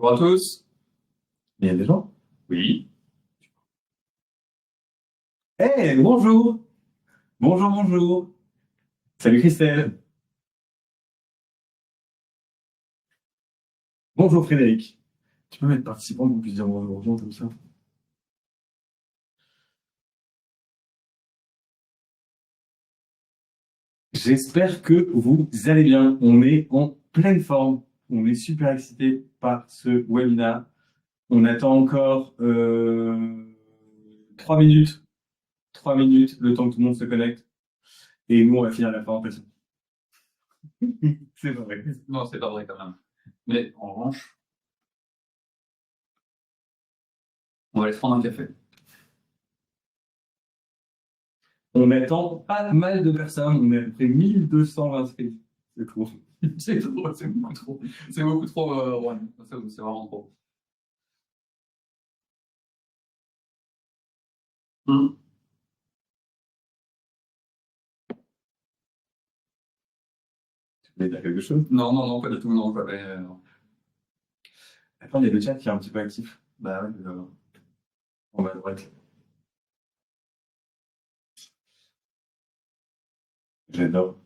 Bonjour à tous. Il y a des gens? Oui. Eh, bonjour! Bonjour, bonjour! Salut Christelle! Bonjour Frédéric! Tu peux mettre participant pour qu'on puisse dire bonjour aux gens comme ça? J'espère que vous allez bien. On est en pleine forme. On est super excités par ce webinaire. On attend encore 3 minutes. 3 minutes, le temps que tout le monde se connecte. Et nous, on va finir la présentation. C'est pas vrai. Non, c'est pas vrai quand même. Mais en revanche, on va aller se prendre un café. On attend pas mal de personnes. On est à peu près 1200 inscrits. C'est trop. C'est trop, c'est beaucoup trop. C'est beaucoup trop, ouais. C'est vraiment trop. Hmm. Tu voulais dire quelque chose? Non, non, non, pas du tout. Non, Attends, il y a le chat qui est un petit peu actif. Bah ouais, On va à droite. J'adore.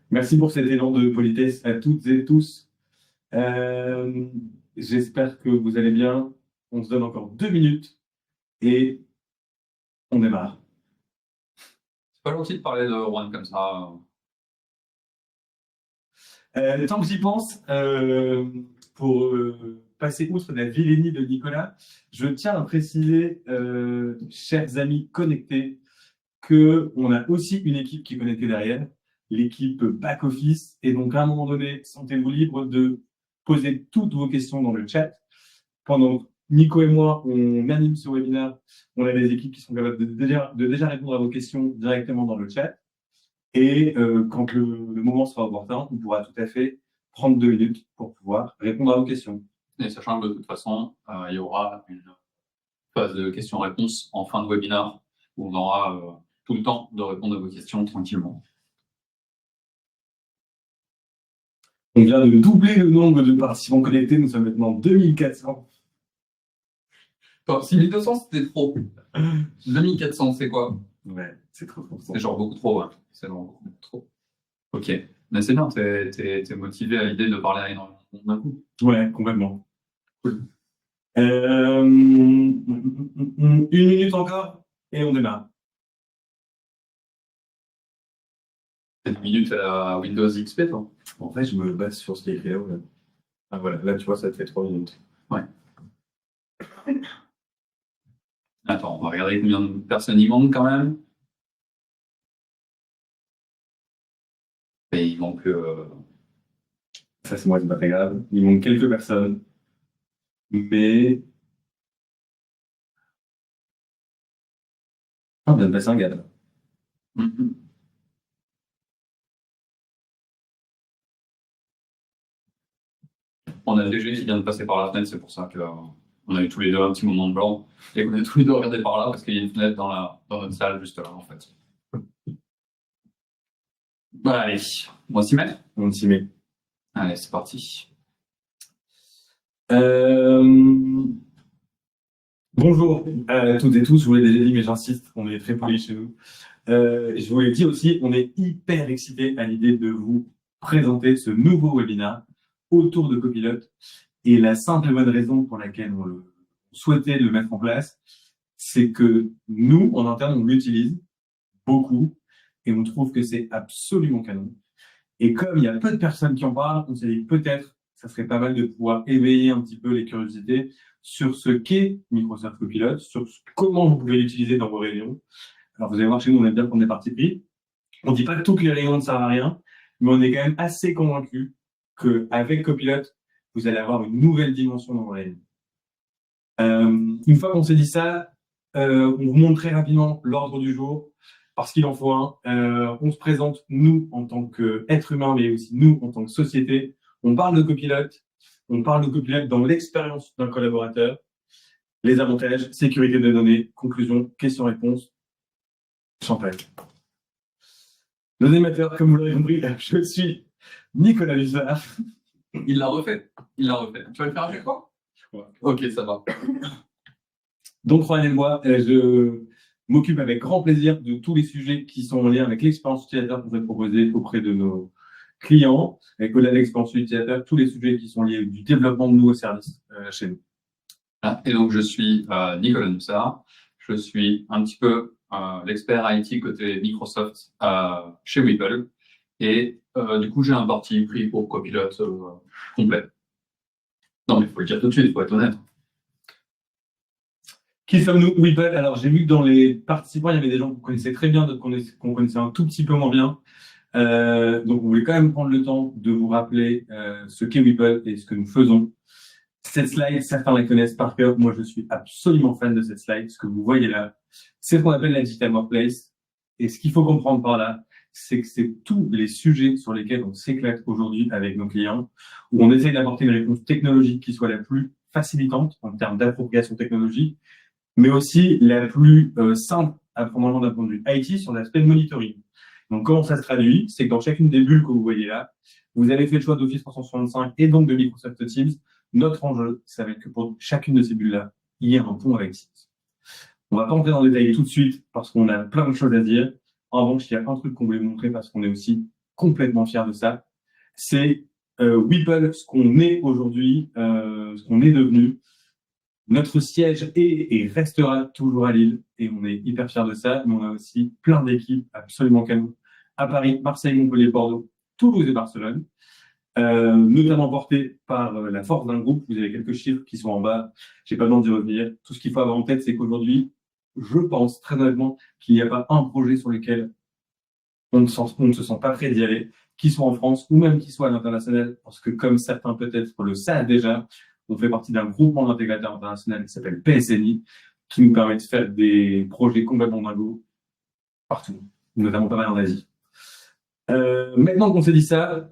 Merci pour cet élan de politesse à toutes et tous. Euh, J'espère que vous allez bien. On se donne encore 2 minutes et on démarre. c'est pas gentil de parler de Juan comme ça. Tant que j'y pense, pour passer outre la vilainie de Nicolas, je tiens à préciser, chers amis connectés, qu'on a aussi une équipe qui est connectée derrière, l'équipe back-office. Et donc, à un moment donné, sentez-vous libre de poser toutes vos questions dans le chat. Pendant que Nico et moi, on anime ce webinaire, on a des équipes qui sont capables de déjà répondre à vos questions directement dans le chat. Et quand le moment sera opportun, on pourra tout à fait prendre 2 minutes pour pouvoir répondre à vos questions. Et sachant que de toute façon, il y aura une phase de questions-réponses en fin de webinaire où on aura tout le temps de répondre à vos questions tranquillement. On vient de doubler le nombre de participants connectés. Nous sommes maintenant 2400. Enfin, 6200, c'était trop. 2400, c'est quoi? Ouais, c'est trop. C'est genre beaucoup trop, ouais. C'est genre beaucoup trop. Ok. Mais c'est bien, t'es motivé à l'idée de parler à énormément de monde d'un coup. Ouais, complètement. Cool. 1 minute encore et on démarre. C'est 10 minutes à Windows XP, toi? En fait, je me base sur ce qui est écrit là. Ah voilà, là tu vois, ça te fait 3 minutes. Ouais. Attends, on va regarder combien de personnes il manque quand même. Et il manque. Ça, c'est moi, c'est pas très grave. Il manque quelques personnes. Mais. Ah, on vient de passer un gars là. Mhm. On a le DG qui vient de passer par la fenêtre, c'est pour ça que on a eu tous les deux un petit moment de blanc et qu'on est tous les deux regardés par là parce qu'il y a une fenêtre dans notre salle juste là en fait. Bah, allez, on va s'y mettre. On s'y met. Allez, c'est parti. Bonjour à toutes et tous. Je vous l'ai déjà dit, mais j'insiste, on est très polis chez nous. Je vous l'ai dit aussi, on est hyper excités à l'idée de vous présenter ce nouveau webinaire autour de Copilot. Et la simple et bonne raison pour laquelle on souhaitait le mettre en place, c'est que nous, en interne, on l'utilise beaucoup et on trouve que c'est absolument canon. Et comme il y a peu de personnes qui en parlent, on s'est dit peut-être ça serait pas mal de pouvoir éveiller un petit peu les curiosités sur ce qu'est Microsoft Copilot, sur comment vous pouvez l'utiliser dans vos réunions. Alors vous allez voir, chez nous, on aime bien prendre des parties pris. On ne dit pas que toutes les réunions ne servent à rien, mais on est quand même assez convaincu qu'avec Copilot, vous allez avoir une nouvelle dimension dans vos réunions. Une fois qu'on s'est dit ça, on vous montre très rapidement l'ordre du jour, parce qu'il en faut un. On se présente, nous, en tant qu'êtres humains, mais aussi nous, en tant que société. On parle de Copilot. On parle de Copilot dans l'expérience d'un collaborateur. Les avantages, sécurité des données, conclusion, questions-réponses, champagne. Nos animateurs, comme vous l'aurez compris, je suis Nicolas Lussard. Il l'a refait. Il l'a refait. Tu vas le faire à chaque fois? Ok, ça va. Donc, croyez moi, je m'occupe avec grand plaisir de tous les sujets qui sont en lien avec l'expérience utilisateur qu'on peut proposer auprès de nos clients, avec au-delà de l'expérience utilisateur, tous les sujets qui sont liés du développement de nouveaux services chez nous. Ah, et donc, je suis Nicolas Nussard. Je suis un petit peu l'expert IT côté Microsoft chez Whipple. Et du coup, j'ai un parti pris pour Copilot complet. Non, mais il faut le dire tout de suite, il faut être honnête. Qui sommes-nous, Whipple? Alors, j'ai vu que dans les participants, il y avait des gens qu'on connaissait très bien, d'autres qu'on connaissait un tout petit peu moins bien. Donc, on voulait quand même prendre le temps de vous rappeler ce qu'est Whipple et ce que nous faisons. Cette slide, certains la connaissent par cœur. Moi, je suis absolument fan de cette slide. Ce que vous voyez là, c'est ce qu'on appelle la Digital Workplace. Et ce qu'il faut comprendre par là, c'est que c'est tous les sujets sur lesquels on s'éclate aujourd'hui avec nos clients, où on essaie d'apporter une réponse technologique qui soit la plus facilitante en termes d'appropriation technologique, mais aussi la plus simple à prendre en compte d'un point de vue IT sur l'aspect de monitoring. Donc, comment ça se traduit? C'est que dans chacune des bulles que vous voyez là, vous avez fait le choix d'Office 365 et donc de Microsoft Teams. Notre enjeu, ça va être que pour chacune de ces bulles-là, il y ait un pont avec Teams. On va pas entrer dans le détail tout de suite parce qu'on a plein de choses à dire. En revanche, il y a un truc qu'on voulait montrer parce qu'on est aussi complètement fiers de ça. C'est Whipple, ce qu'on est aujourd'hui, ce qu'on est devenu. Notre siège est et restera toujours à Lille et on est hyper fiers de ça. Mais on a aussi plein d'équipes absolument canons à Paris, Marseille, Montpellier, Bordeaux, Toulouse et Barcelone. Notamment porté par la force d'un groupe. Vous avez quelques chiffres qui sont en bas. J'ai pas besoin d'y revenir. Tout ce qu'il faut avoir en tête, c'est qu'aujourd'hui, je pense très honnêtement qu'il n'y a pas un projet sur lequel on ne se sent pas prêt d'y aller, qu'il soit en France ou même qu'il soit à l'international, parce que comme certains peut-être le savent déjà, on fait partie d'un groupement d'intégrateurs international qui s'appelle PSNI, qui nous permet de faire des projets complètement dingos partout, notamment pas mal en Asie. Maintenant qu'on s'est dit ça,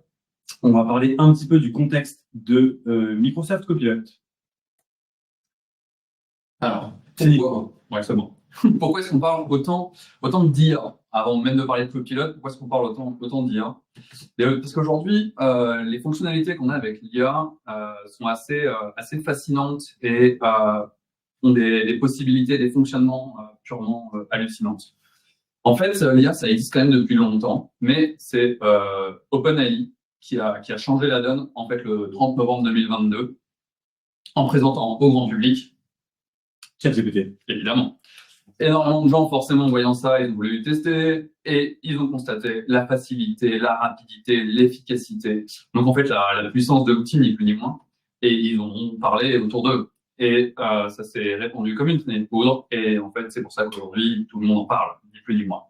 on va parler un petit peu du contexte de Microsoft Copilot. Alors, C'est pourquoi, ouais, c'est bon. Pourquoi est-ce qu'on parle autant de d'IA avant même de parler de Copilot? Pourquoi est-ce qu'on parle autant d'IA? Parce qu'aujourd'hui, les fonctionnalités qu'on a avec l'IA sont assez fascinantes et ont des possibilités, des fonctionnements purement hallucinantes. En fait, l'IA, ça existe quand même depuis longtemps, mais c'est OpenAI qui a changé la donne en fait le 30 novembre 2022 en présentant au grand public ChatGPT. Évidemment. Énormément de gens, forcément, en voyant ça, ils ont voulu le tester et ils ont constaté la facilité, la rapidité, l'efficacité. Donc, en fait, la puissance de l'outil, ni plus ni moins. Et ils ont parlé autour d'eux. Et ça s'est répandu comme une traînée de poudre. Et en fait, c'est pour ça qu'aujourd'hui, tout le monde en parle, ni plus ni moins.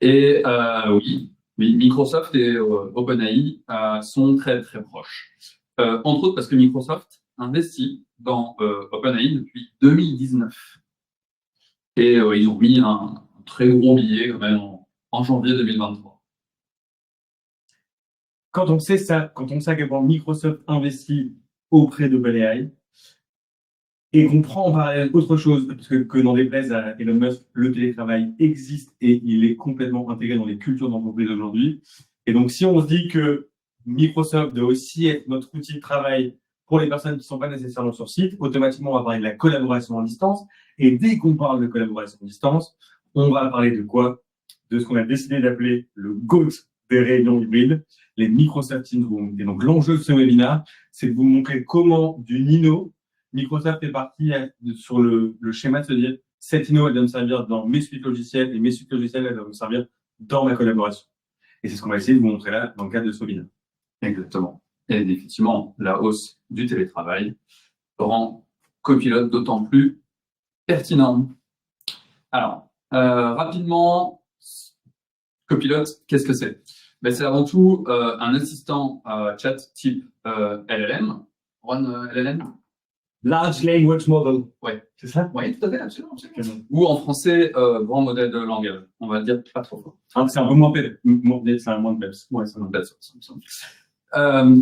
Et oui, Microsoft et OpenAI sont très, très proches. Entre autres parce que Microsoft investit dans OpenAI depuis 2019. Et ils ont mis un très gros billet quand même en janvier 2023. Quand on sait ça, quand on sait à quel point Microsoft investit auprès d'OpenAI, et qu'on prend en parallèle autre chose, parce que n'en déplaise à Elon Musk, le télétravail existe et il est complètement intégré dans les cultures d'entreprise aujourd'hui. Et donc, si on se dit que Microsoft doit aussi être notre outil de travail pour les personnes qui ne sont pas nécessairement sur site, automatiquement, on va parler de la collaboration à distance. Et dès qu'on parle de collaboration à distance, on va parler de quoi? De ce qu'on a décidé d'appeler le GOAT des réunions hybrides, les Microsoft Teams Rooms. Et donc, l'enjeu de ce webinaire, c'est de vous montrer comment du Nino, Microsoft est parti sur le schéma de se dire cette inno, elle doit me servir dans mes suites logicielles et mes suites logicielles, elles doivent me servir dans ma collaboration. Et c'est ce qu'on va essayer de vous montrer là dans le cadre de ce webinaire. Exactement. Et effectivement, la hausse du télétravail rend Copilot d'autant plus pertinent. Alors, rapidement, Copilot, qu'est-ce que c'est? Ben, c'est avant tout un assistant chat type LLM. Run LLM. Large Language Model. Ouais. C'est ça? Oui, tout à fait, absolument. Ou en français, grand modèle de langage. On va dire pas trop fort. C'est un peu moins c'est un moins de peps. Ouais, c'est un peu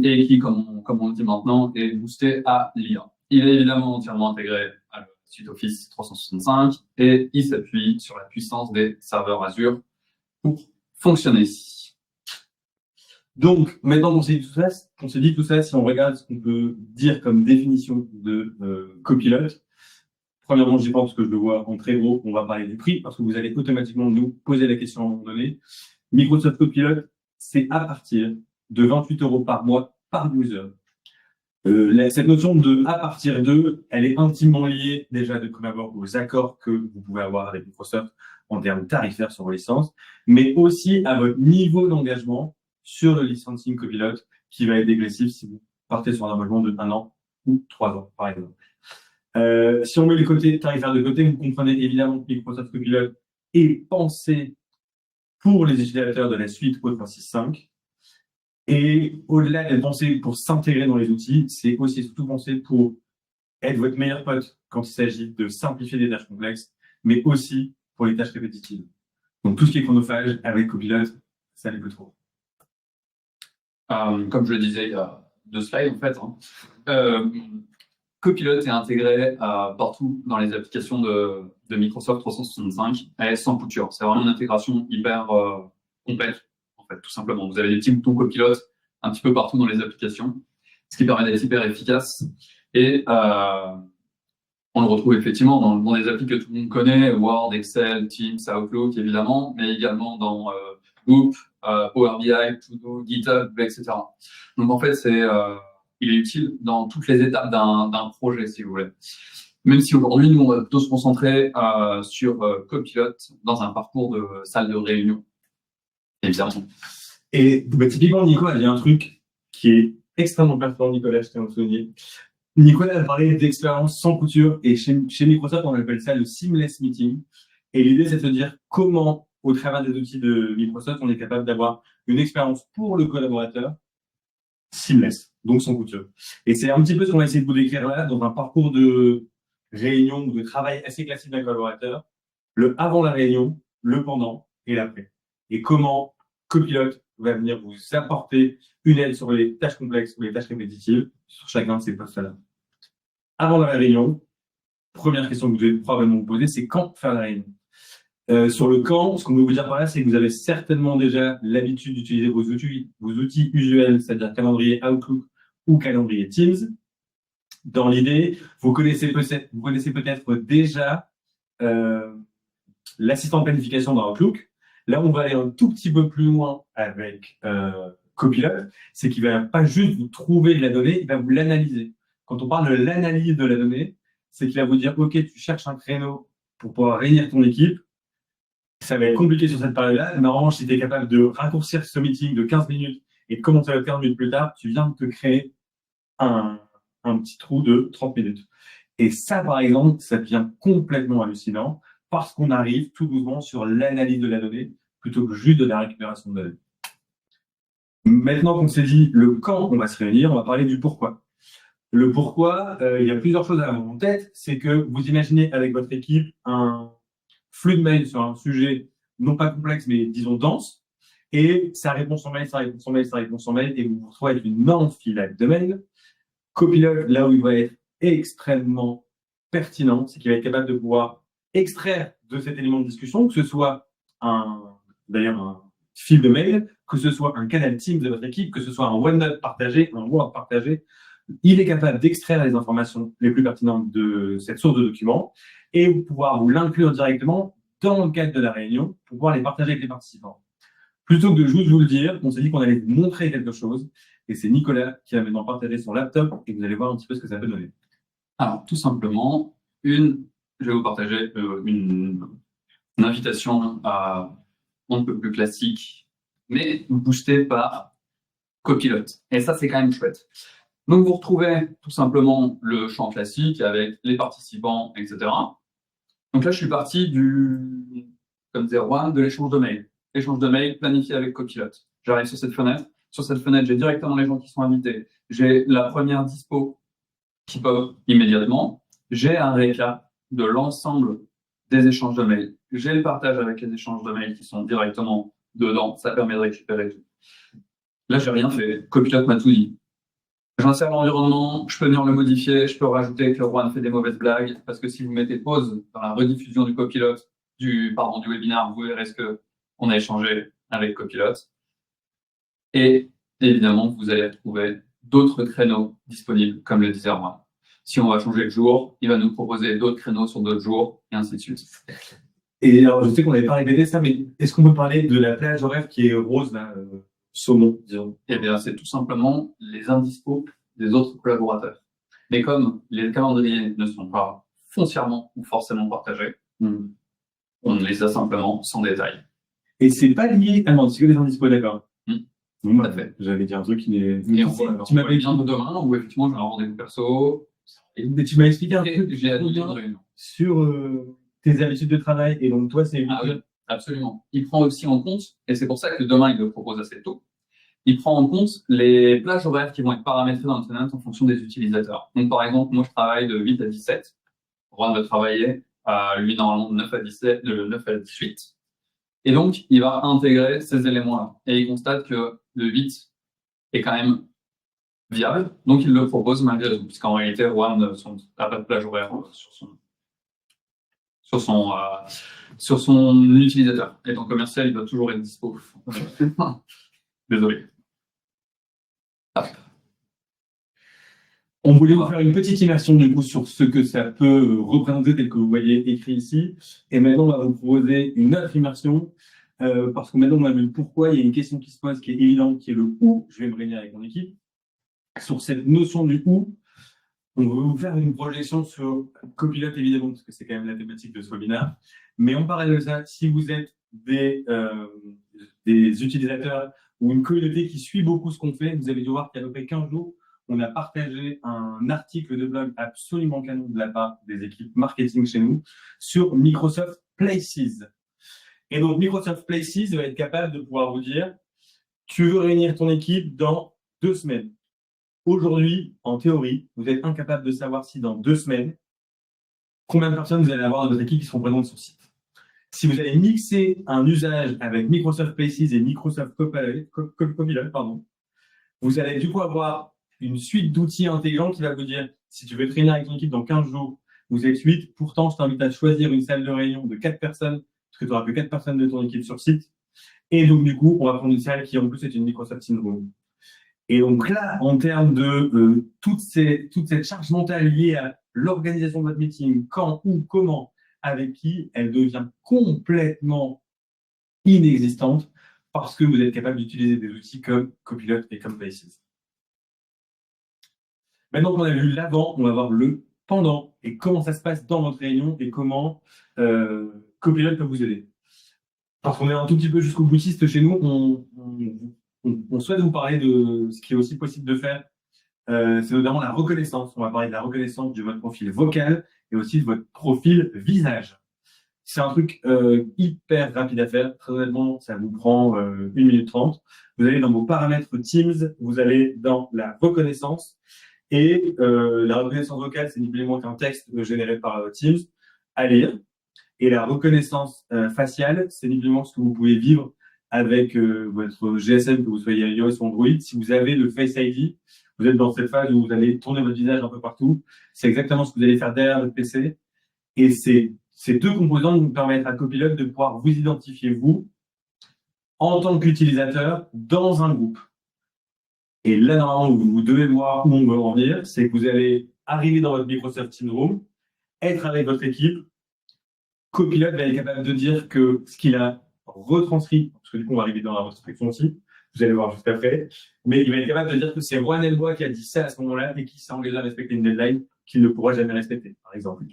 et qui, comme on le dit maintenant, est boosté à l'IA. Il est évidemment entièrement intégré à la suite Office 365 et il s'appuie sur la puissance des serveurs Azure pour fonctionner. Donc, maintenant qu'on s'est dit tout ça, si on regarde ce qu'on peut dire comme définition de copilote, premièrement, j'y pense que je le vois en très gros, on va parler du prix, parce que vous allez automatiquement nous poser la question à un moment donné. Microsoft Copilot, c'est à partir de 28 € par mois par user. Cette notion de à partir de, elle est intimement liée déjà de prime abord aux accords que vous pouvez avoir avec Microsoft en termes tarifaires sur vos licences, mais aussi à votre niveau d'engagement sur le licensing Copilot qui va être dégressif si vous partez sur un engagement de 1 an ou 3 ans, par exemple. Si on met les côtés tarifaires de côté, vous comprenez évidemment que Microsoft Copilot est pensé pour les utilisateurs de la suite O365. Et au-delà d'être pensé pour s'intégrer dans les outils, c'est aussi surtout pensé pour être votre meilleur pote quand il s'agit de simplifier des tâches complexes, mais aussi pour les tâches répétitives. Donc tout ce qui est chronophage avec Copilot, ça n'est plus trop. Comme je le disais il y a 2 slides en fait, Copilot est intégré partout dans les applications de Microsoft 365 et sans couture. C'est vraiment une intégration hyper complète, en fait, tout simplement. Vous avez des petits boutons Copilot un petit peu partout dans les applications, ce qui permet d'être hyper efficace. Et on le retrouve effectivement dans des applis que tout le monde connaît, Word, Excel, Teams, Outlook, évidemment, mais également dans Loop, Power BI, To-Do, GitHub, etc. Donc en fait, il est utile dans toutes les étapes d'un projet, si vous voulez. Même si aujourd'hui, nous, on va plutôt se concentrer sur Copilot dans un parcours de salle de réunion, évidemment. Et typiquement, Nicolas, il y a un truc qui est extrêmement pertinent, Nicolas, je tiens à vous souligner. Nicolas a parlé d'expérience sans couture, et chez Microsoft, on appelle ça le seamless meeting. Et l'idée, c'est de se dire comment, au travers des outils de Microsoft, on est capable d'avoir une expérience pour le collaborateur seamless, donc sans couture. Et c'est un petit peu ce qu'on va essayer de vous décrire là, dans un parcours de réunion ou de travail assez classique d'un collaborateur, le avant la réunion, le pendant et l'après. Et comment Copilot va venir vous apporter une aide sur les tâches complexes ou les tâches répétitives sur chacun de ces postes-là. Avant la réunion, première question que vous devez probablement vous poser, c'est quand faire la réunion. Sur le quand, ce qu'on veut vous dire par là, c'est que vous avez certainement déjà l'habitude d'utiliser vos outils usuels, c'est-à-dire calendrier Outlook ou calendrier Teams. Dans l'idée, vous connaissez peut-être déjà l'assistant de planification dans Outlook. Là, on va aller un tout petit peu plus loin avec Copilot, c'est qu'il ne va pas juste vous trouver de la donnée, il va vous l'analyser. Quand on parle de l'analyse de la donnée, c'est qu'il va vous dire, OK, tu cherches un créneau pour pouvoir réunir ton équipe. Ça va être compliqué sur cette période-là, mais en revanche, si tu es capable de raccourcir ce meeting de 15 minutes et de commencer à 15 minutes plus tard, tu viens de te créer un petit trou de 30 minutes. Et ça, par exemple, ça devient complètement hallucinant parce qu'on arrive tout doucement sur l'analyse de la donnée plutôt que juste de la récupération de données. Maintenant qu'on s'est dit le quand on va se réunir, on va parler du pourquoi. Le pourquoi, il y a plusieurs choses à avoir en tête. C'est que vous imaginez avec votre équipe un flux de mails sur un sujet non pas complexe, mais disons dense, et ça répond sur mail, ça répond sur mail, ça répond sur mail, et vous vous retrouvez avec une énorme file de mails. Copilot, là où il va être extrêmement pertinent, c'est qu'il va être capable de pouvoir extraire de cet élément de discussion, que ce soit un fil de mail, que ce soit un canal Teams de votre équipe, que ce soit un OneNote partagé, un Word partagé. Il est capable d'extraire les informations les plus pertinentes de cette source de documents et pouvoir vous l'inclure directement dans le cadre de la réunion pour pouvoir les partager avec les participants. Plutôt que de juste vous le dire, on s'est dit qu'on allait vous montrer quelque chose et c'est Nicolas qui va maintenant partager son laptop et vous allez voir un petit peu ce que ça peut donner. Alors, tout simplement, je vais vous partager une invitation à un peu plus classique, mais boostée par Copilot. Et ça, c'est quand même chouette. Donc, vous retrouvez tout simplement le champ classique avec les participants, etc. Donc là, je suis parti comme 01, de l'échange de mails. Échange de mails planifié avec Copilot. J'arrive sur cette fenêtre. Sur cette fenêtre, j'ai directement les gens qui sont invités. J'ai la première dispo qui pop immédiatement. J'ai un récap de l'ensemble des échanges de mails. J'ai le partage avec les échanges de mails qui sont directement dedans. Ça permet de récupérer tout. Là, j'ai rien fait. Copilot m'a tout dit. J'insère l'environnement, je peux venir le modifier, je peux rajouter que le Juan fait des mauvaises blagues, parce que si vous mettez pause dans la rediffusion du Copilot, du webinaire, vous verrez ce qu'on a échangé avec Copilot. Et évidemment, vous allez trouver d'autres créneaux disponibles, comme le disait Romain. Si on va changer de jour, il va nous proposer d'autres créneaux sur d'autres jours, et ainsi de suite. Et alors, je sais qu'on n'avait pas répété ça, mais est-ce qu'on peut parler de la plage horaire qui est rose, là, saumon, disons? Eh bien, c'est tout simplement les indispos des autres collaborateurs. Mais comme les calendriers ne sont pas foncièrement ou forcément partagés, on les a simplement sans détail. Et c'est pas lié. Ah non, c'est que des indispos, d'accord. Bon, Tout à fait. j'avais dit un truc qui n'est. Et tu m'avais bien demain où effectivement j'ai un rendez-vous perso. Et tu m'as expliqué un truc J'ai annulé une réunion. sur tes habitudes de travail. Et donc, toi, c'est. Ah oui, absolument. Il prend aussi en compte, et c'est pour ça que demain il le propose assez tôt, il prend en compte les plages horaires qui vont être paramétrées dans le tenant en fonction des utilisateurs. Donc, par exemple, moi, je travaille de 8 à 17. Juan va travailler, lui, normalement, de 9 à 17, de 9 à 18. Et donc, il va intégrer ces éléments-là. Et il constate que le 8 est quand même viable. Donc, il le propose malgré tout. Puisqu'en réalité, Juan n'a pas de plage horaire sur son utilisateur. Étant commercial, il doit toujours être dispo. Désolé. On voulait vous faire une petite immersion du coup sur ce que ça peut représenter tel que vous voyez écrit ici. Et maintenant, on va vous proposer une autre immersion parce que maintenant, on a vu le pourquoi. Il y a une question qui se pose qui est évidente, qui est le où. Je vais me réunir avec mon équipe. Sur cette notion du où, on va vous faire une projection sur Copilot, évidemment, parce que c'est quand même la thématique de ce webinaire. Mais en parallèle de ça, si vous êtes des utilisateurs ou une communauté qui suit beaucoup ce qu'on fait, vous avez dû voir qu'il y a à peu près 15 jours, on a partagé un article de blog absolument canon de la part des équipes marketing chez nous sur Microsoft Places. Et donc, Microsoft Places va être capable de pouvoir vous dire, tu veux réunir ton équipe dans 2 semaines. Aujourd'hui, en théorie, vous êtes incapable de savoir si dans 2 semaines, combien de personnes vous allez avoir dans votre équipe qui seront présentes sur le site. Si vous allez mixer un usage avec Microsoft Places et Microsoft Copilot, vous allez du coup avoir une suite d'outils intelligents qui va vous dire, si tu veux te réunir avec ton équipe dans 15 jours, vous êtes 8, pourtant je t'invite à choisir une salle de réunion de 4 personnes, parce que tu n'auras que 4 personnes de ton équipe sur le site. Et donc du coup, on va prendre une salle qui en plus est une Microsoft Teams Room. Et donc là, en termes de toute cette charge mentale liée à l'organisation de votre meeting, quand, où, comment, avec qui, elle devient complètement inexistante parce que vous êtes capable d'utiliser des outils comme Copilot et comme Places. Maintenant qu'on a vu l'avant, on va voir le pendant et comment ça se passe dans votre réunion et comment Copilot peut vous aider. Parce qu'on est un tout petit peu jusqu'au boutiste chez nous, on souhaite vous parler de ce qui est aussi possible de faire. C'est notamment la reconnaissance. On va parler de la reconnaissance de votre profil vocal et aussi de votre profil visage. C'est un truc hyper rapide à faire. Très honnêtement, ça vous prend 1 minute 30. Vous allez dans vos paramètres Teams, vous allez dans la reconnaissance. Et la reconnaissance vocale, c'est ni plus ni moins qu'un texte généré par Teams à lire. Et la reconnaissance faciale, c'est ni plus ni moins ce que vous pouvez vivre avec votre GSM, que vous soyez iOS ou Android. Si vous avez le Face ID, vous êtes dans cette phase où vous allez tourner votre visage un peu partout. C'est exactement ce que vous allez faire derrière votre PC. Et ces 2 composants vous permettent à Copilot de pouvoir vous identifier, vous, en tant qu'utilisateur, dans un groupe. Et là, normalement, vous devez voir où on veut en venir. C'est que vous allez arriver dans votre Microsoft Teams Room, être avec votre équipe. Copilot va être capable de dire que ce qu'il a retranscrit, parce que du coup, on va arriver dans la retranscription aussi, vous allez voir juste après, mais il va être capable de dire que c'est Juan Elbois qui a dit ça à ce moment-là et qui s'est engagé à respecter une deadline qu'il ne pourra jamais respecter, par exemple.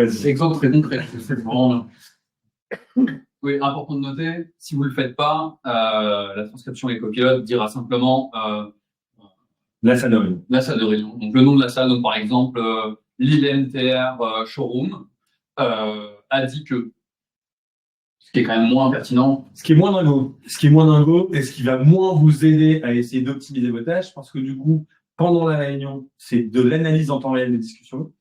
C'est exemple très concret. C'est vraiment... Oui, important de noter, si vous ne le faites pas, la transcription et Copilot dira simplement la salle de réunion. La salle de réunion. Donc le nom de la salle, donc par exemple, l'ILMTR Showroom a dit que, ce qui est quand même moins pertinent. Ce qui est moins dingo et ce qui va moins vous aider à essayer d'optimiser vos tâches, parce que du coup, pendant la réunion, c'est de l'analyse en temps réel des discussions.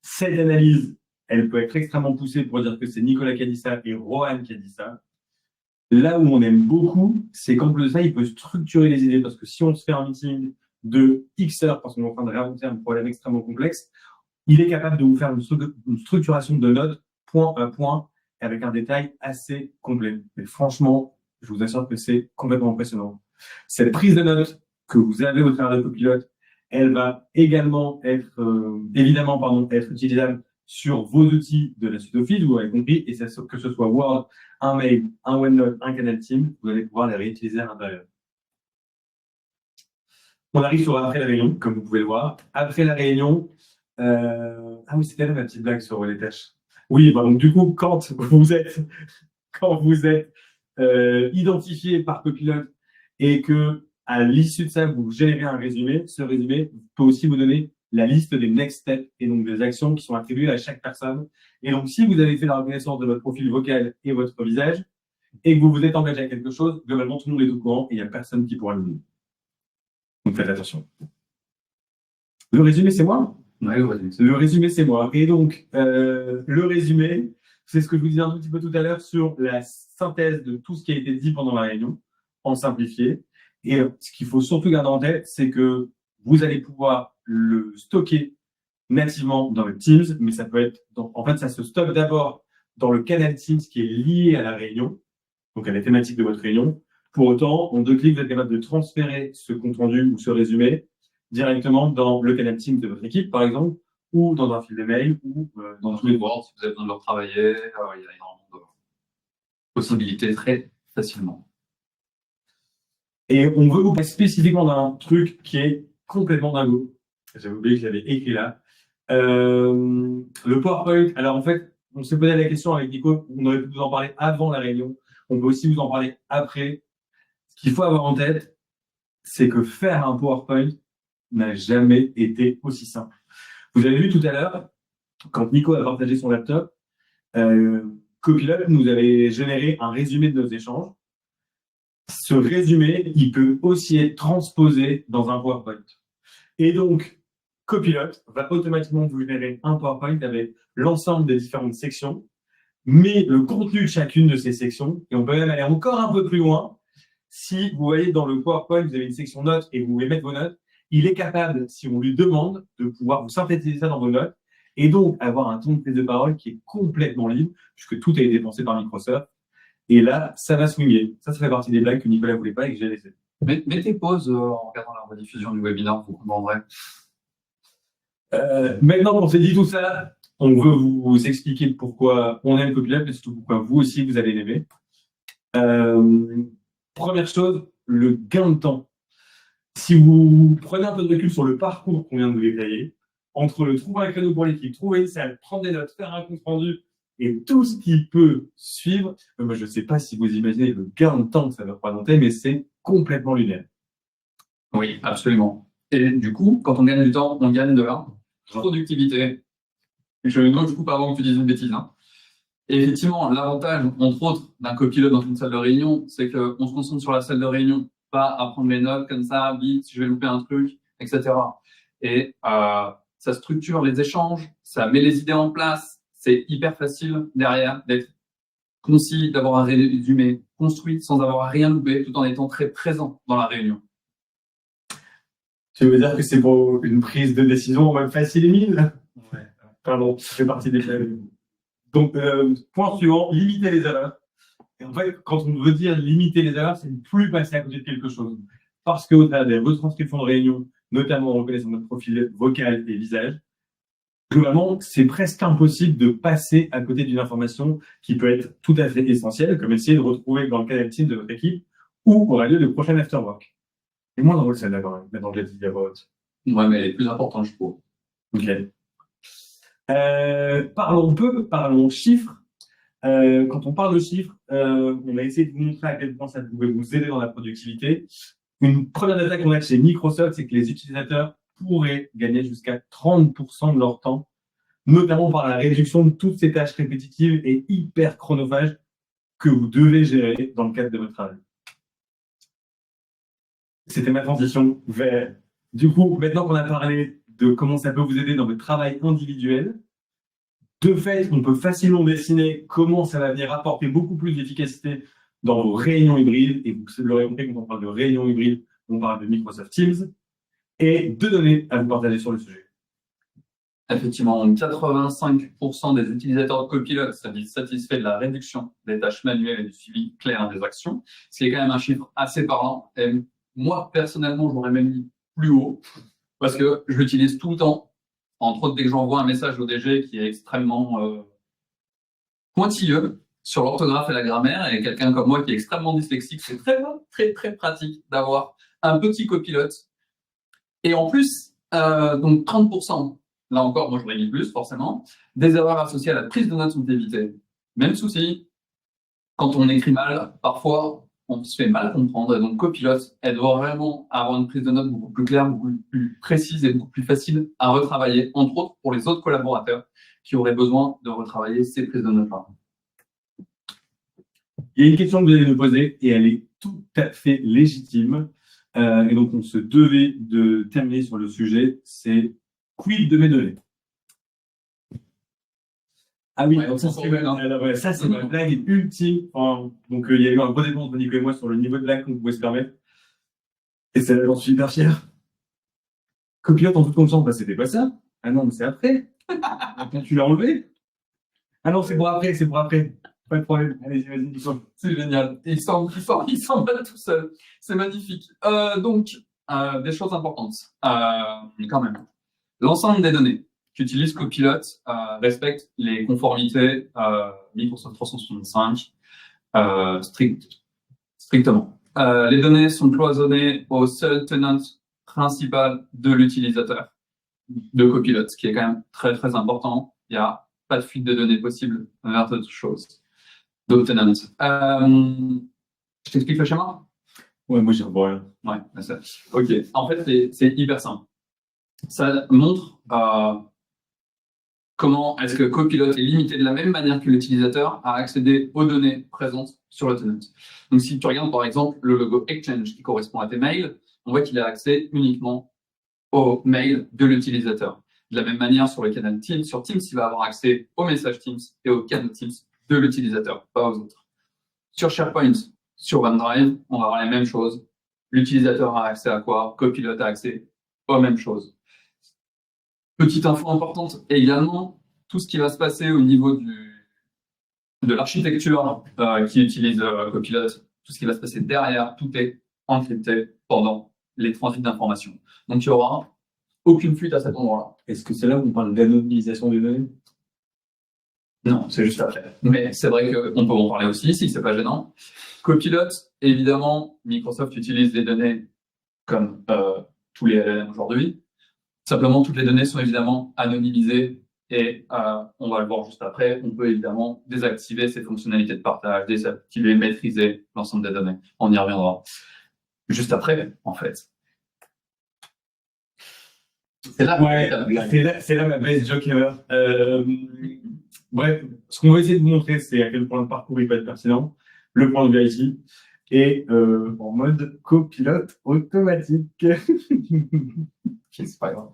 Cette analyse, elle peut être extrêmement poussée pour dire que c'est Nicolas qui a dit ça et Rohan qui a dit ça. Là où on aime beaucoup, c'est qu'en plus de ça, il peut structurer les idées, parce que si on se fait un meeting de X heures, parce qu'on est en train de réinventer un problème extrêmement complexe, il est capable de vous faire une structuration de notes, point à point, avec un détail assez complet. Et franchement, je vous assure que c'est complètement impressionnant. Cette prise de notes que vous avez au travers de Copilot, elle va également être, être utilisable sur vos outils de la suite Office, vous avez compris, et que ce soit Word, un mail, un OneNote, un Canal Team, vous allez pouvoir les réutiliser à l'intérieur. On arrive sur après la réunion, comme vous pouvez le voir. Après la réunion, ah oui, c'était là ma petite blague sur les tâches. Oui, bah donc du coup, quand vous êtes identifié par Copilot et que à l'issue de ça, vous générez un résumé, ce résumé peut aussi vous donner la liste des next steps et donc des actions qui sont attribuées à chaque personne. Et donc, si vous avez fait la reconnaissance de votre profil vocal et votre visage et que vous vous êtes engagé à quelque chose, globalement, tout le monde est au courant et il n'y a personne qui pourra le dire. Donc, faites attention. Le résumé, c'est moi? Ouais, Le résumé, c'est moi. Et donc, le résumé, c'est ce que je vous disais un tout petit peu tout à l'heure sur la synthèse de tout ce qui a été dit pendant la réunion, en simplifié. Et ce qu'il faut surtout garder en tête, c'est que vous allez pouvoir le stocker nativement dans le Teams, mais ça peut être, en fait, ça se stocke d'abord dans le canal Teams qui est lié à la réunion, donc à la thématique de votre réunion. Pour autant, en 2 clics, vous êtes capable de transférer ce compte rendu ou ce résumé directement dans le canal Teams de votre équipe, par exemple, ou dans un fil de mail, ou dans tous les Word, si vous avez besoin de le retravailler, il y a énormément de possibilités très facilement. Et on veut vous parler spécifiquement d'un truc qui est complètement dingo. J'avais oublié que je l'avais écrit là. Le PowerPoint. Alors en fait, on s'est posé la question avec Nico, on aurait pu vous en parler avant la réunion. On peut aussi vous en parler après. Ce qu'il faut avoir en tête, c'est que faire un PowerPoint n'a jamais été aussi simple. Vous avez vu tout à l'heure, quand Nico a partagé son laptop, Copilot nous avait généré un résumé de nos échanges. Ce résumé, il peut aussi être transposé dans un PowerPoint. Et donc, Copilot va automatiquement vous générer un PowerPoint avec l'ensemble des différentes sections, mais le contenu de chacune de ces sections, et on peut même aller encore un peu plus loin. Si vous voyez dans le PowerPoint, vous avez une section notes et vous voulez mettre vos notes, il est capable, si on lui demande, de pouvoir vous synthétiser ça dans vos notes et donc avoir un ton de prise de parole qui est complètement libre, puisque tout a été pensé par Microsoft. Et là, ça va swinguer. Ça fait partie des blagues que Nicolas ne voulait pas et que j'ai laissé. Mettez pause en regardant la rediffusion du webinaire, vous comprendrez. Maintenant qu'on s'est dit tout ça, on veut vous expliquer pourquoi on aime Copilot, mais surtout pourquoi vous aussi vous allez l'aimer. Première chose, le gain de temps. Si vous prenez un peu de recul sur le parcours qu'on vient de vous détailler, entre le trouver un créneau pour l'équipe, trouver une salle, prendre des notes, faire un compte rendu et tout ce qui peut suivre, moi je ne sais pas si vous imaginez le gain de temps que ça va représenter, mais c'est complètement lunaire. Oui, absolument. Et du coup, quand on gagne du temps, on gagne de la productivité. Je ne coupe pas avant que tu dises une bêtise. Hein. Et effectivement, l'avantage, entre autres, d'un copilote dans une salle de réunion, c'est qu'on se concentre sur la salle de réunion, pas à prendre les notes comme ça, vite, si je vais louper un truc, etc. Et ça structure les échanges, ça met les idées en place, c'est hyper facile derrière d'être concis, d'avoir un résumé construit sans avoir à rien louper, tout en étant très présent dans la réunion. Tu veux dire que c'est pour une prise de décision même facile et mille? Ouais. Pardon, ça fait partie des faits. Donc, point suivant, limiter les erreurs. Et en fait, quand on veut dire limiter les erreurs, c'est ne plus passer à côté de quelque chose. Parce qu'au travers des retranscriptions de réunion, notamment en reconnaissant notre profil vocal et visage, globalement, c'est presque impossible de passer à côté d'une information qui peut être tout à fait essentielle, comme essayer de retrouver dans le canal team de votre équipe ou aura lieu le prochain afterwork. C'est moins drôle celle-là quand même, maintenant que je l'ai dit à voix haute. Ouais, mais elle est plus importante, je trouve. Ok. Parlons chiffres. Quand on parle de chiffres, on a essayé de vous montrer à quel point ça pouvait vous aider dans la productivité. Une première data qu'on a chez Microsoft, c'est que les utilisateurs pourraient gagner jusqu'à 30% de leur temps, notamment par la réduction de toutes ces tâches répétitives et hyper chronophages que vous devez gérer dans le cadre de votre travail. C'était ma transition vers... Du coup, maintenant qu'on a parlé de comment ça peut vous aider dans votre travail individuel, de fait, on peut facilement dessiner comment ça va venir apporter beaucoup plus d'efficacité dans vos réunions hybrides. Et vous l'aurez compris, quand on parle de réunions hybrides, on parle de Microsoft Teams et 2 données à vous partager sur le sujet. Effectivement, 85% des utilisateurs de Copilot sont satisfaits de la réduction des tâches manuelles et du suivi clair des actions, ce qui est quand même un chiffre assez parlant. Et moi, personnellement, j'aurais même mis plus haut, parce que je l'utilise tout le temps. Entre autres, dès que j'envoie un message au DG qui est extrêmement pointilleux sur l'orthographe et la grammaire, et quelqu'un comme moi qui est extrêmement dyslexique, c'est très, très, très pratique d'avoir un petit copilote. Et en plus, donc 30%, là encore, moi j'aurais mis plus, forcément, des erreurs associées à la prise de notes sont évitées. Même souci, quand on écrit mal, parfois, on se fait mal comprendre, et donc Copilot, elle doit vraiment avoir une prise de notes beaucoup plus claire, beaucoup plus précise et beaucoup plus facile à retravailler, entre autres pour les autres collaborateurs qui auraient besoin de retravailler ces prises de notes-là. Il y a une question que vous allez nous poser et elle est tout à fait légitime. Et donc, on se devait de terminer sur le sujet, c'est quid de mes données? Ah oui, Ouais, donc ça, ouais, ça, c'est ma blague ultime. Enfin, donc, il y a eu un gros débat entre Nico et moi sur le niveau de blague qu'on pouvait se permettre. Et ça, j'en suis hyper fier. Copilot en toute conscience, bah, c'était pas ça. Ah non, mais c'est après. Quand tu l'as enlevé. Ah non, c'est pour après, c'est pour après. Pas de problème. Allez-y, vas-y, Nico. C'est génial. Il s'en va tout seul. C'est magnifique. Donc, des choses importantes, quand même. L'ensemble des données qu'utilise Copilot respecte les conformités Microsoft 365 strictement. Les données sont cloisonnées au seul tenant principal de l'utilisateur de Copilot, ce qui est quand même très très important. Il n'y a pas de fuite de données possible vers d'autres choses. D'autres tenants. Je t'explique le schéma? Ouais, moi, j'y revois rien. Ouais, ça. Ok. En fait, c'est hyper simple. Ça montre comment est-ce que Copilot est limité de la même manière que l'utilisateur à accéder aux données présentes sur le tenant. Donc, si tu regardes par exemple le logo Exchange qui correspond à tes mails, on voit qu'il a accès uniquement aux mails de l'utilisateur. De la même manière, sur le canal Teams, sur Teams, il va avoir accès aux messages Teams et aux canaux Teams de l'utilisateur, pas aux autres. Sur SharePoint, sur OneDrive, on va avoir les mêmes choses. L'utilisateur a accès à quoi? Copilot a accès aux mêmes choses. Petite info importante également, tout ce qui va se passer au niveau de l'architecture qui utilise Copilot, tout ce qui va se passer derrière, tout est encrypté pendant les transits d'informations. Donc, il n'y aura aucune fuite à cet endroit-là. Est-ce que c'est là où on parle d'anonymisation des données? Non, c'est juste après. Mais c'est vrai qu'on peut en parler aussi, si c'est pas gênant. Copilot, évidemment, Microsoft utilise les données comme tous les LLM aujourd'hui. Simplement, toutes les données sont évidemment anonymisées et on va le voir juste après. On peut évidemment désactiver ces fonctionnalités de partage, désactiver, maîtriser l'ensemble des données. On y reviendra juste après, en fait. C'est là, c'est là ma best joke ever. Bref, ce qu'on va essayer de vous montrer, c'est à quel point le parcours il peut être pertinent, le point de vue IT, et en mode copilote automatique. C'est pas grave.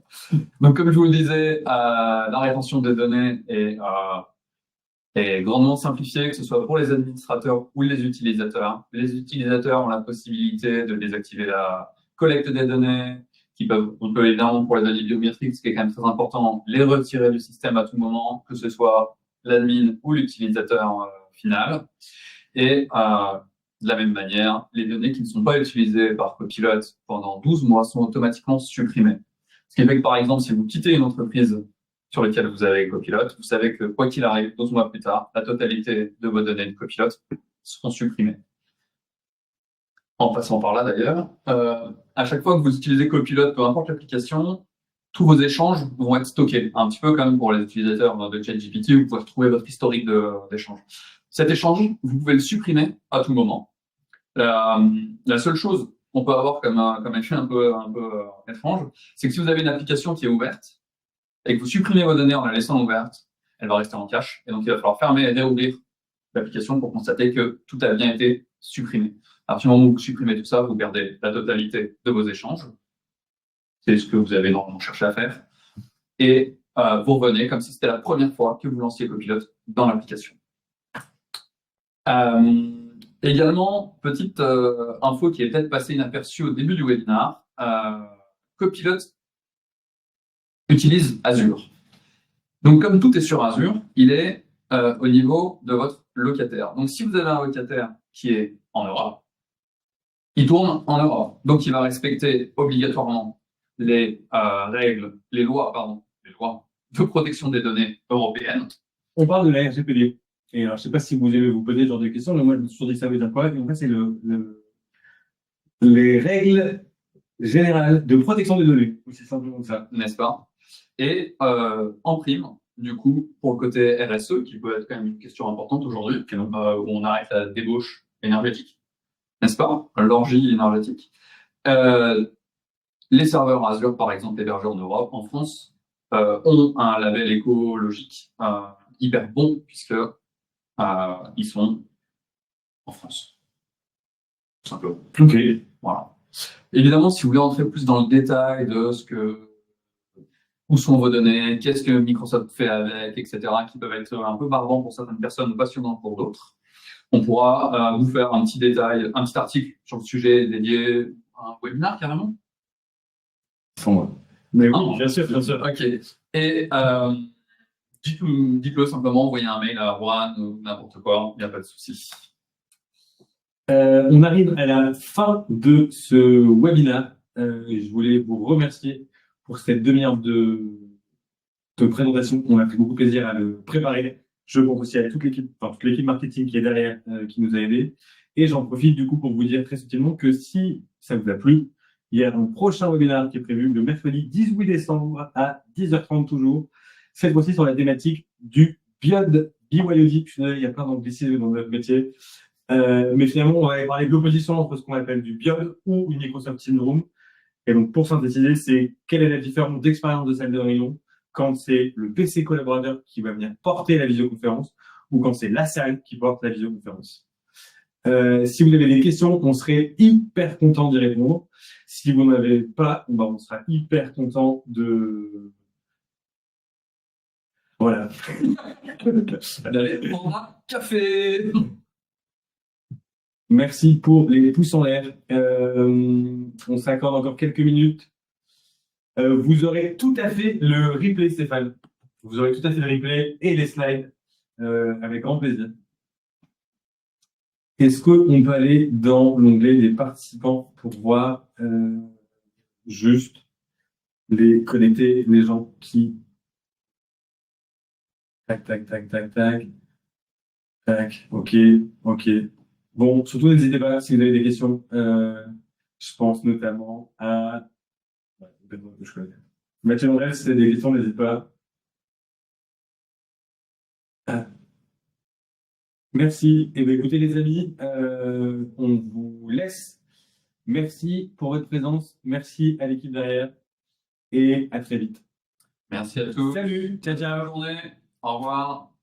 Donc, comme je vous le disais, la rétention des données est grandement simplifiée, que ce soit pour les administrateurs ou les utilisateurs. Les utilisateurs ont la possibilité de désactiver la collecte des données, on peut évidemment, pour les données biométriques, ce qui est quand même très important, les retirer du système à tout moment, que ce soit l'admin ou l'utilisateur final. Et de la même manière, les données qui ne sont pas utilisées par Copilot pendant 12 mois sont automatiquement supprimées. Ce qui fait que, par exemple, si vous quittez une entreprise sur laquelle vous avez Copilot, vous savez que, quoi qu'il arrive, 12 mois plus tard, la totalité de vos données de Copilot seront supprimées. En passant par là, d'ailleurs, à chaque fois que vous utilisez Copilot, peu importe l'application, tous vos échanges vont être stockés. Un petit peu comme pour les utilisateurs de ChatGPT, vous pouvez retrouver votre historique d'échange. Cet échange, vous pouvez le supprimer à tout moment. La seule chose qu'on peut avoir comme effet un peu étrange, c'est que si vous avez une application qui est ouverte et que vous supprimez vos données en la laissant ouverte, elle va rester en cache. Et donc, il va falloir fermer et réouvrir l'application pour constater que tout a bien été supprimé. À partir du moment où vous supprimez tout ça, vous perdez la totalité de vos échanges. C'est ce que vous avez normalement cherché à faire. Et vous revenez comme si c'était la première fois que vous lanciez Copilot dans l'application. Également, petite info qui est peut-être passée inaperçue au début du webinaire, Copilot utilise Azure. Donc, comme tout est sur Azure, il est au niveau de votre locataire. Donc, si vous avez un locataire qui est en Europe, il tourne en Europe. Donc, il va respecter obligatoirement les règles, les lois de protection des données européennes. On parle de la RGPD. Et alors, je ne sais pas si vous aimez vous poser ce genre de questions, mais moi, je me suis toujours dit que ça veut dire quoi. Et en fait, c'est les règles générales de protection des données. C'est simplement ça. N'est-ce pas? Et en prime, du coup, pour le côté RSE, qui peut être quand même une question importante aujourd'hui, où on arrête la débauche énergétique, n'est-ce pas? L'orgie énergétique. Les serveurs Azure, par exemple, hébergés en Europe, en France, ont un label écologique hyper bon, puisque ils sont en France. Tout simplement. Ok. Voilà. Évidemment, si vous voulez rentrer plus dans le détail de où sont vos données, qu'est-ce que Microsoft fait avec, etc., qui peuvent être un peu barbants pour certaines personnes ou passionnants pour d'autres, on pourra vous faire un petit détail, un petit article sur le sujet dédié à un webinaire carrément. Sans moi. Mais oui, bien sûr, bien sûr. Ok. Et dites-le simplement, envoyez un mail à Juan ou n'importe quoi, il n'y a pas de souci. On arrive à la fin de ce webinaire. Je voulais vous remercier pour cette demi-heure de présentation. On a pris beaucoup de plaisir à le préparer. Je pense aussi à toute l'équipe marketing qui est derrière, qui nous a aidés. Et j'en profite du coup pour vous dire très subtilement que si ça vous a plu, il y a un prochain webinaire qui est prévu le mercredi 18 décembre à 10h30 toujours. Cette fois-ci sur la thématique du BYOD. BYOD. Je suis désolé, il y a plein d'anglicismes dans notre métier. Mais finalement, on va parler de l'opposition entre ce qu'on appelle du BYOD ou une Microsoft Teams Room. Et donc, pour synthétiser, c'est quelle est la différence d'expérience de salle de réunion quand c'est le PC collaborateur qui va venir porter la visioconférence ou quand c'est la salle qui porte la visioconférence. Si vous avez des questions, on serait hyper content d'y répondre. Si vous n'en avez pas, on sera hyper content de... Voilà. D'aller prendre un café. Merci pour les pouces en l'air. On s'accorde encore quelques minutes. Vous aurez tout à fait le replay, Stéphane. Vous aurez tout à fait le replay et les slides avec grand plaisir. Est-ce qu'on peut aller dans l'onglet des participants pour voir juste les connecter, les gens qui... Tac, tac, tac, tac, tac. Tac, ok, ok. Bon, surtout n'hésitez pas si vous avez des questions. Je pense notamment à... Mathieu André, si vous avez des questions, n'hésitez pas. Merci. Et bien, écoutez, les amis, on vous laisse. Merci pour votre présence. Merci à l'équipe derrière. Et à très vite. Merci à tous. Salut. Ciao, ciao. Bonne journée. Au revoir.